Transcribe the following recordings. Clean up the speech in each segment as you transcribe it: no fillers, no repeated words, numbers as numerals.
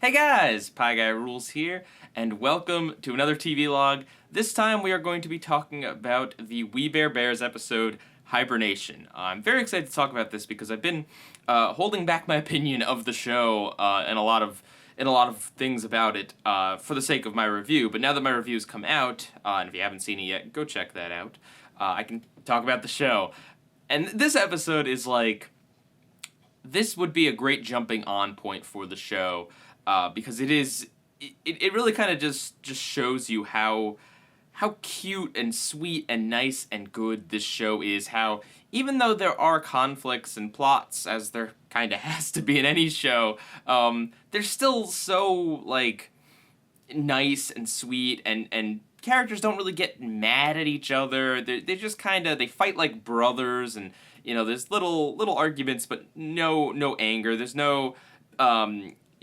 Hey guys, Pie Guy Rules here, and welcome to another TV log. This time we are going to be talking about the We Bare Bears episode, Hibernation. I'm very excited to talk about this because I've been holding back my opinion of the show and a lot of things about it for the sake of my review. But now that my review's come out, and if you haven't seen it yet, go check that out. I can talk about the show. And this episode is like, this would be a great jumping on point for the show. Because it really kind of just shows you how cute and sweet and nice and good this show is. How even though there are conflicts and plots, as there kind of has to be in any show, they're still so like nice and sweet, and characters don't really get mad at each other. They just kind of they fight like brothers, and there's little arguments, but no anger. There's no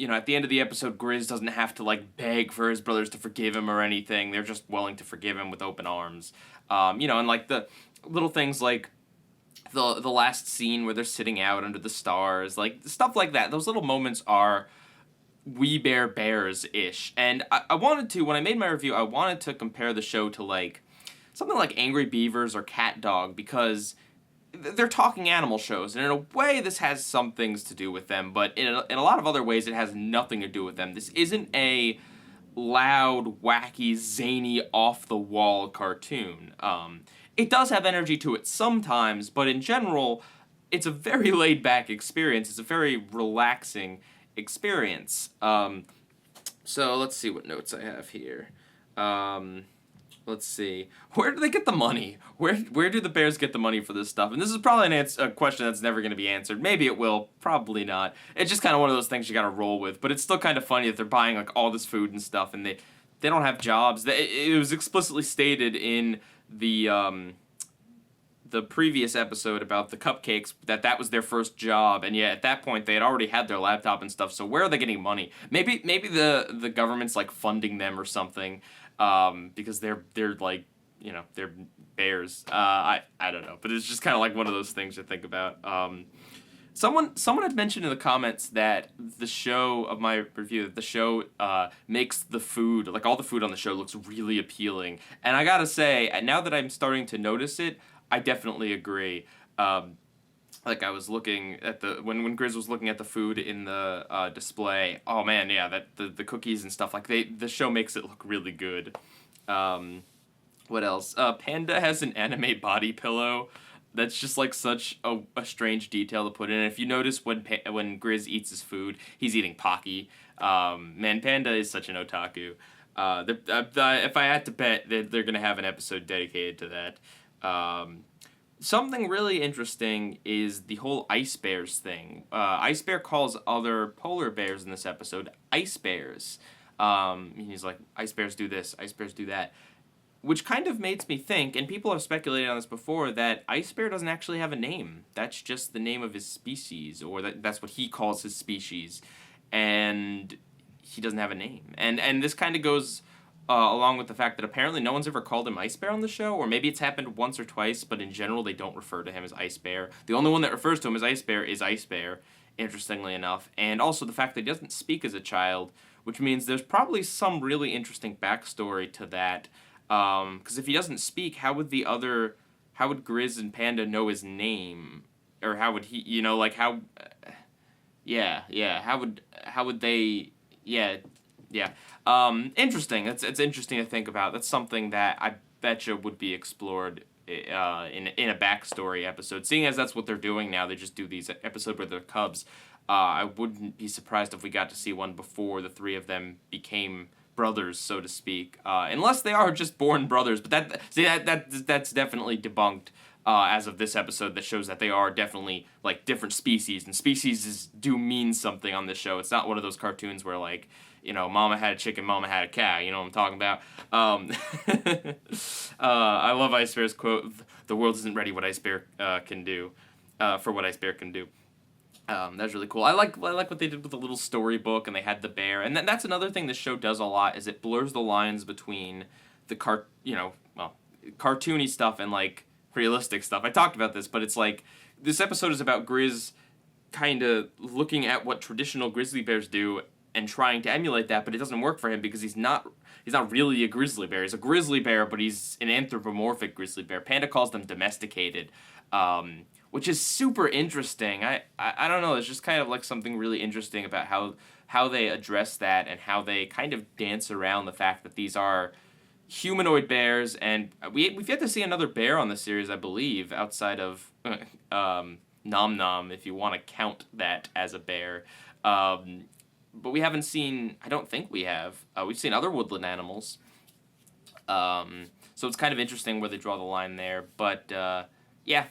at the end of the episode, Grizz doesn't have to, like, beg for his brothers to forgive him or anything. They're just willing to forgive him with open arms. And, like, the little things like the last scene where they're sitting out under the stars, like, stuff like that. Those little moments are We Bare Bears-ish. And I wanted to, when I made my review, I wanted to compare the show to, like, something like Angry Beavers or Cat Dog, because they're talking animal shows, and in a way this has some things to do with them, but in a lot of other ways it has nothing to do with them. This isn't a loud, wacky, zany, off-the-wall cartoon. It does have energy to it sometimes, but in general, it's a very laid-back experience. It's a very relaxing experience. So let's see what notes I have here. Let's see. Where do they get the money? Where do the Bears get the money for this stuff? And this is probably a question that's never going to be answered. Maybe it will. Probably not. It's just kind of one of those things you got to roll with. But it's still kind of funny that they're buying like all this food and stuff, and they don't have jobs. It was explicitly stated in the previous episode about the cupcakes that was their first job, and yet at that point they had already had their laptop and stuff. So where are they getting money? Maybe the government's like funding them or something. Because they're like, they're bears. I don't know, but it's just kind of like one of those things to think about. Someone had mentioned in the comments that the show of my review, that the show makes the food, like all the food on the show, looks really appealing. And I gotta say, now that I'm starting to notice it, I definitely agree. Like I was looking at when Grizz was looking at the food in the display. Oh man, yeah, that the cookies and stuff, like the show makes it look really good. What else? Panda has an anime body pillow. That's just like such a strange detail to put in. If you notice when Grizz eats his food, he's eating Pocky. Man, Panda is such an otaku. If I had to bet, they're gonna have an episode dedicated to that. Something really interesting is the whole Ice Bears thing. Ice Bear calls other polar bears in this episode Ice Bears. He's like, Ice Bears do this, Ice Bears do that. Which kind of makes me think, and people have speculated on this before, that Ice Bear doesn't actually have a name. That's just the name of his species, or that's what he calls his species. And he doesn't have a name. And this kind of goes along with the fact that apparently no one's ever called him Ice Bear on the show, or maybe it's happened once or twice, but in general they don't refer to him as Ice Bear. The only one that refers to him as Ice Bear is Ice Bear, interestingly enough, and also the fact that he doesn't speak as a child, which means there's probably some really interesting backstory to that, because if he doesn't speak, how would Grizz and Panda know his name? Or how would he, how would they, interesting. It's interesting to think about. That's something that I betcha would be explored in a backstory episode. Seeing as that's what they're doing now, they just do these episodes with their cubs. I wouldn't be surprised if we got to see one before the three of them became brothers, so to speak. Unless they are just born brothers, but that's definitely debunked. As of this episode, that shows that they are definitely like different species, and species do mean something on this show. It's not one of those cartoons where like, mama had a chicken, mama had a cow. You know what I'm talking about? I love Ice Bear's quote: "The world isn't ready what Ice Bear can do, for what Ice Bear can do." That's really cool. I like what they did with the little storybook, and they had the bear, and that's another thing this show does a lot, is it blurs the lines between the cartoony stuff and like realistic stuff. I talked about this, but it's like this episode is about Grizz kind of looking at what traditional grizzly bears do and trying to emulate that, but it doesn't work for him because he's not really a grizzly bear. He's a grizzly bear, but he's an anthropomorphic grizzly bear. Panda calls them domesticated, which is super interesting. I don't know. It's just kind of like something really interesting about how they address that and how they kind of dance around the fact that these are humanoid bears, and we've yet to see another bear on the series, I believe, outside of Nom Nom, if you want to count that as a bear. But we haven't seen. I don't think we have. We've seen other woodland animals. So it's kind of interesting where they draw the line there. But yeah,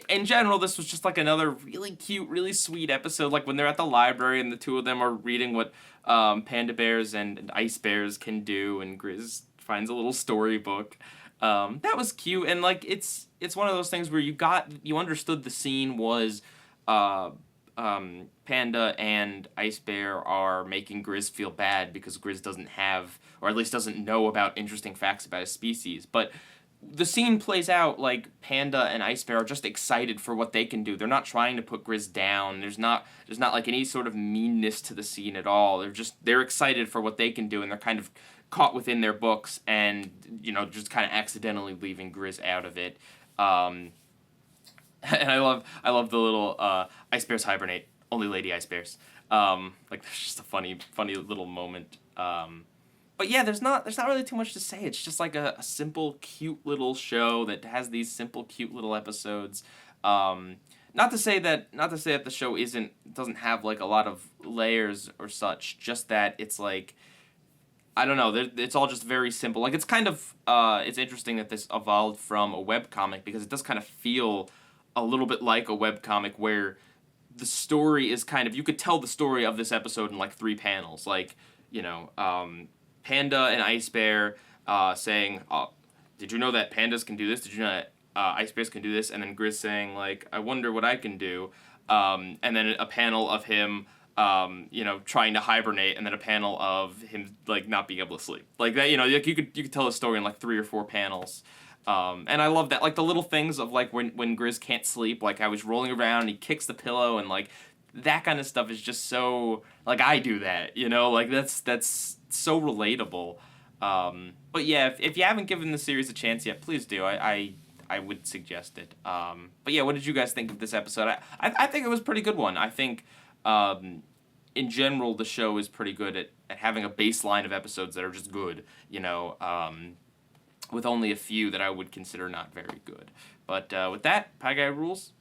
in general, this was just like another really cute, really sweet episode. Like when they're at the library and the two of them are reading what panda bears and ice bears can do, and Grizz finds a little storybook. That was cute, and like it's one of those things where you understood the scene was Panda and Ice Bear are making Grizz feel bad because Grizz doesn't have, or at least doesn't know about interesting facts about his species. But the scene plays out like Panda and Ice Bear are just excited for what they can do. They're not trying to put Grizz down. There's not like any sort of meanness to the scene at all. They're excited for what they can do, and they're kind of caught within their books and, just kind of accidentally leaving Grizz out of it. And I love the little Ice Bears hibernate, only lady Ice Bears. Like there's just a funny little moment. But yeah, there's not really too much to say. It's just like a simple, cute little show that has these simple, cute little episodes. Not to say that the show doesn't have like a lot of layers or such. Just that it's like, I don't know. It's all just very simple. Like it's kind of it's interesting that this evolved from a webcomic because it does kind of feel a little bit like a webcomic where the story is kind of, you could tell the story of this episode in like 3 panels. Like, Panda and Ice Bear saying, did you know that pandas can do this? Did you know that Ice Bears can do this? And then Grizz saying, like, I wonder what I can do. And then a panel of him, trying to hibernate, and then a panel of him, like, not being able to sleep. Like that, like you could tell a story in like 3 or 4 panels. And I love that, like the little things of like when Grizz can't sleep, like how he's rolling around and he kicks the pillow, and like that kind of stuff is just so, like, I do that, like that's so relatable. But yeah, if you haven't given the series a chance yet, please do. I would suggest it. But yeah, what did you guys think of this episode? I think it was a pretty good one. I think in general the show is pretty good at having a baseline of episodes that are just good, with only a few that I would consider not very good. But with that, Pie Guy rules.